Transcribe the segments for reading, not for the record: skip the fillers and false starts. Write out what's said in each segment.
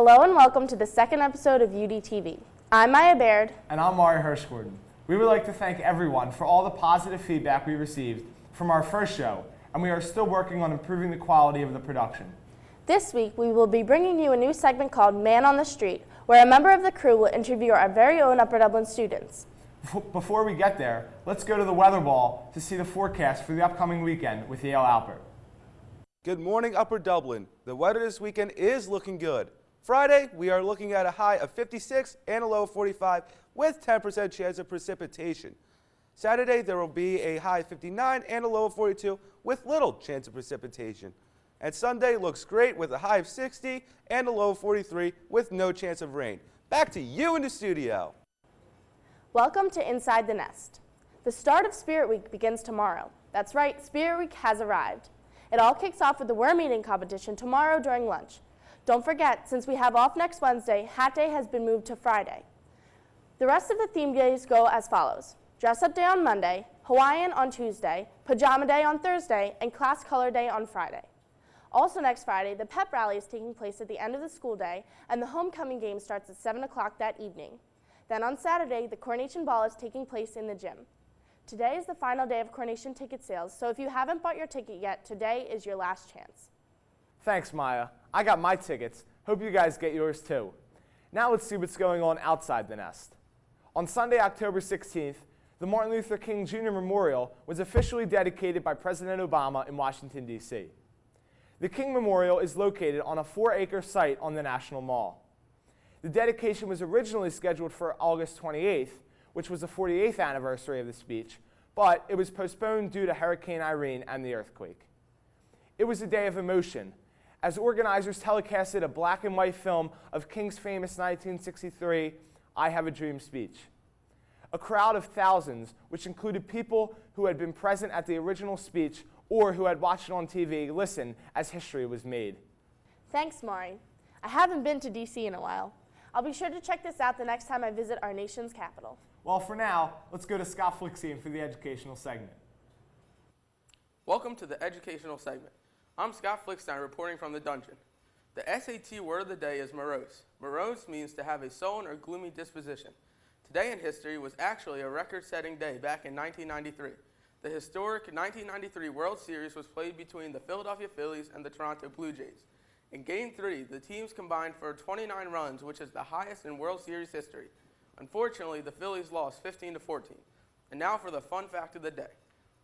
Hello and welcome to the second episode of UDTV. I'm Maya Baird. And I'm Mari Hirschgordon. We would like to thank everyone for all the positive feedback we received from our first show, and we are still working on improving the quality of the production. This week we will be bringing you a new segment called Man on the Street, where a member of the crew will interview our very own Upper Dublin students. Before we get there, let's go to the weather ball to see the forecast for the upcoming weekend with Yale Alpert. Good morning, Upper Dublin. The weather this weekend is looking good. Friday, we are looking at a high of 56 and a low of 45 with 10% chance of precipitation. Saturday, there will be a high of 59 and a low of 42 with little chance of precipitation. And Sunday looks great with a high of 60 and a low of 43 with no chance of rain. Back to you in the studio. Welcome to Inside the Nest. The start of Spirit Week begins tomorrow. That's right, Spirit Week has arrived. It all kicks off with the worm eating competition tomorrow during lunch. Don't forget, since we have off next Wednesday, Hat Day has been moved to Friday. The rest of the theme days go as follows: Dress Up Day on Monday, Hawaiian on Tuesday, Pajama Day on Thursday, and Class Color Day on Friday. Also next Friday, the pep rally is taking place at the end of the school day, and the homecoming game starts at 7 o'clock that evening. Then on Saturday, the Coronation Ball is taking place in the gym. Today is the final day of Coronation ticket sales, so if you haven't bought your ticket yet, today is your last chance. Thanks, Maya. I got my tickets. Hope you guys get yours too. Now let's see what's going on outside the nest. On Sunday, October 16th, the Martin Luther King Jr. Memorial was officially dedicated by President Obama in Washington, D.C. The King Memorial is located on a 4-acre site on the National Mall. The dedication was originally scheduled for August 28th, which was the 48th anniversary of the speech, but it was postponed due to Hurricane Irene and the earthquake. It was a day of emotion, as organizers telecasted a black and white film of King's famous 1963 I Have a Dream speech. A crowd of thousands, which included people who had been present at the original speech or who had watched it on TV, listened as history was made. Thanks, Mari. I haven't been to D.C. in a while. I'll be sure to check this out the next time I visit our nation's capital. Well, for now, let's go to Scott Flixian for the educational segment. Welcome to the educational segment. I'm Scott Flickstein reporting from the dungeon. The SAT word of the day is morose. Morose means to have a sullen or gloomy disposition. Today in history was actually a record-setting day back in 1993. The historic 1993 World Series was played between the Philadelphia Phillies and the Toronto Blue Jays. In Game 3, the teams combined for 29 runs, which is the highest in World Series history. Unfortunately, the Phillies lost 15-14. And now for the fun fact of the day.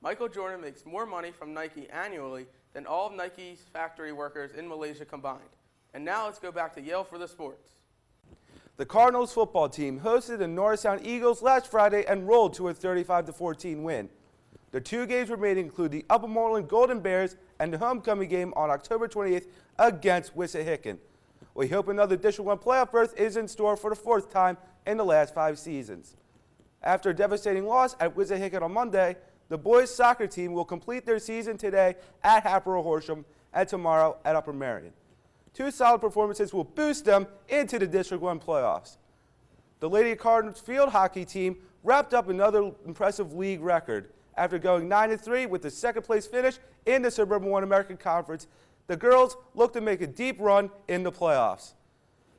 Michael Jordan makes more money from Nike annually than all of Nike's factory workers in Malaysia combined. And now let's go back to Yale for the sports. The Cardinals football team hosted the Norristown Eagles last Friday and rolled to a 35-14 win. The two games remaining include the Upper Moreland Golden Bears and the homecoming game on October 28th against Wissahickon. We hope another District 1 playoff berth is in store for the fourth time in the last 5 seasons. After a devastating loss at Wissahickon on Monday, the boys soccer team will complete their season today at Hatboro Horsham and tomorrow at Upper Merion. 2 solid performances will boost them into the District 1 playoffs. The Lady Cardinals field hockey team wrapped up another impressive league record. After going 9-3 with the second place finish in the Suburban 1 American Conference, the girls look to make a deep run in the playoffs.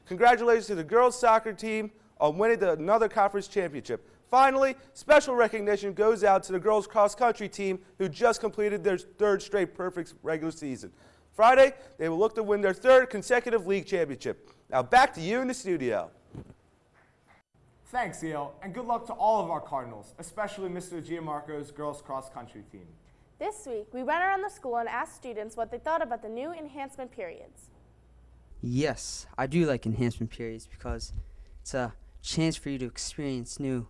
Congratulations to the girls soccer team on winning another conference championship. Finally, special recognition goes out to the girls cross-country team who just completed their 3rd straight perfect regular season. Friday, they will look to win their 3rd consecutive league championship. Now back to you in the studio. Thanks, Yale, and good luck to all of our Cardinals, especially Mr. Gianmarco's girls cross-country team. This week, we went around the school and asked students what they thought about the new enhancement periods. Yes, I do like enhancement periods because it's a chance for you to experience new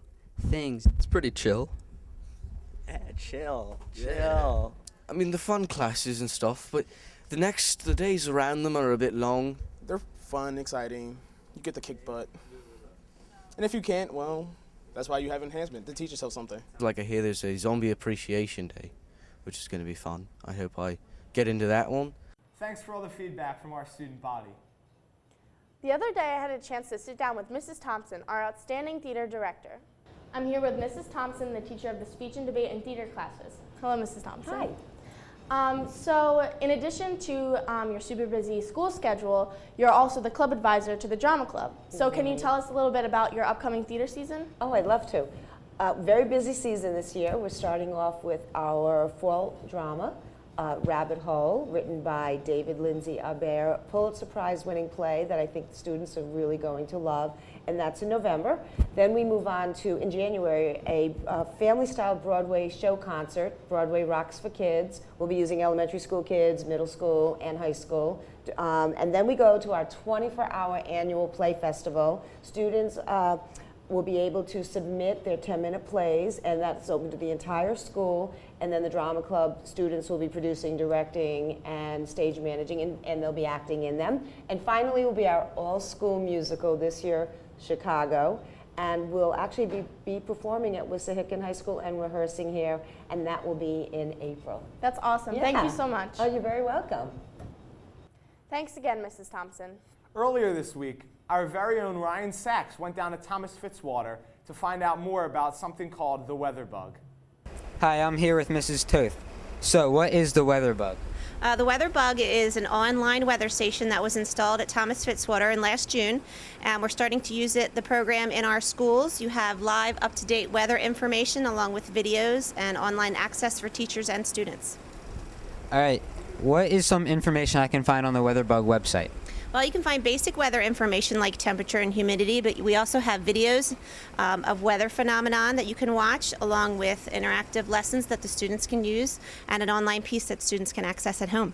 things. It's pretty chill. Yeah, chill. I mean, the fun classes and stuff, but the days around them are a bit long. They're fun, exciting. You get to kick butt. And if you can't, well, that's why you have enhancement, to teach yourself something. Like I hear there's a zombie appreciation day, which is going to be fun. I hope I get into that one. Thanks for all the feedback from our student body. The other day, I had a chance to sit down with Mrs. Thompson, our outstanding theater director. I'm here with Mrs. Thompson, the teacher of the speech and debate and theater classes. Hello, Mrs. Thompson. Hi. So in addition to your super busy school schedule, you're also the club advisor to the drama club. So can you tell us a little bit about your upcoming theater season? Oh, I'd love to. Very busy season this year. We're starting off with our fall drama, Rabbit Hole, written by David Lindsay Abair, Pulitzer Prize winning play that I think the students are really going to love, and that's in November. Then we move on to, in January, a family-style Broadway show concert, Broadway Rocks for Kids. We'll be using elementary school kids, middle school, and high school. And then we go to our 24-hour annual play festival. Students will be able to submit their 10-minute plays, and that's open to the entire school. And then the drama club students will be producing, directing, and stage managing, and they'll be acting in them. And finally will be our all-school musical this year, Chicago. And we'll actually be performing at Wissahickon High School and rehearsing here, and that will be in April. That's awesome. Yeah. Thank you so much. Oh, you're very welcome. Thanks again, Mrs. Thompson. Earlier this week, our very own Ryan Sachs went down to Thomas Fitzwater to find out more about something called the weather bug. Hi, I'm here with Mrs. Toth. So, what is the weather bug? The Weather Bug is an online weather station that was installed at Thomas Fitzwater in last June, and we're starting to use the program in our schools. You have live, up-to-date weather information along with videos and online access for teachers and students. All right, what is some information I can find on the Weather Bug website? Well, you can find basic weather information like temperature and humidity, but we also have videos of weather phenomenon that you can watch, along with interactive lessons that the students can use, and an online piece that students can access at home.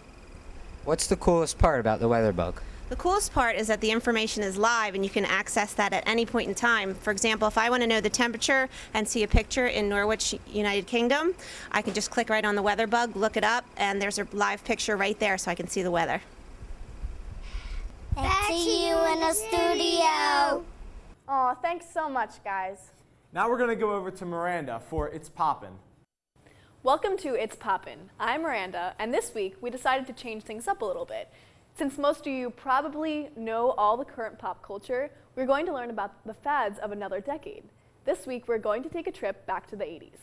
What's the coolest part about the weather bug? The coolest part is that the information is live and you can access that at any point in time. For example, if I want to know the temperature and see a picture in Norwich, United Kingdom, I can just click right on the weather bug, look it up, and there's a live picture right there so I can see the weather. Back to you in the studio. Aw, thanks so much, guys. Now we're going to go over to Miranda for It's Poppin'. Welcome to It's Poppin'. I'm Miranda, and this week we decided to change things up a little bit. Since most of you probably know all the current pop culture, we're going to learn about the fads of another decade. This week we're going to take a trip back to the 80s.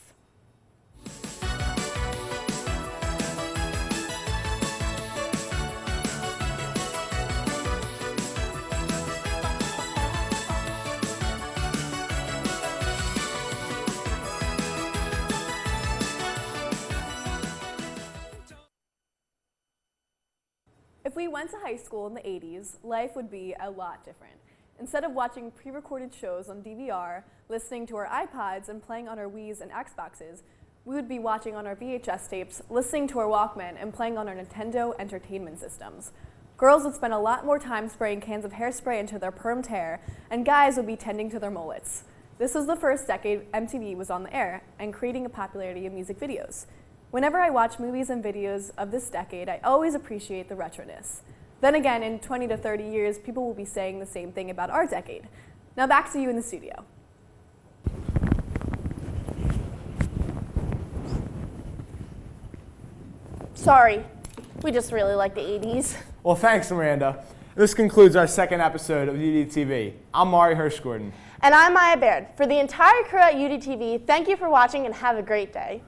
If we went to high school in the 80s, life would be a lot different. Instead of watching pre-recorded shows on DVR, listening to our iPods, and playing on our Wiis and Xboxes, we would be watching on our VHS tapes, listening to our Walkman, and playing on our Nintendo Entertainment Systems. Girls would spend a lot more time spraying cans of hairspray into their permed hair, and guys would be tending to their mullets. This was the first decade MTV was on the air and creating a popularity of music videos. Whenever I watch movies and videos of this decade, I always appreciate the retroness. Then again, in 20 to 30 years, people will be saying the same thing about our decade. Now back to you in the studio. Sorry, we just really like the 80s. Well, thanks, Miranda. This concludes our second episode of UDTV. I'm Mari Hirsch-Gordon. And I'm Maya Baird. For the entire crew at UDTV, thank you for watching and have a great day.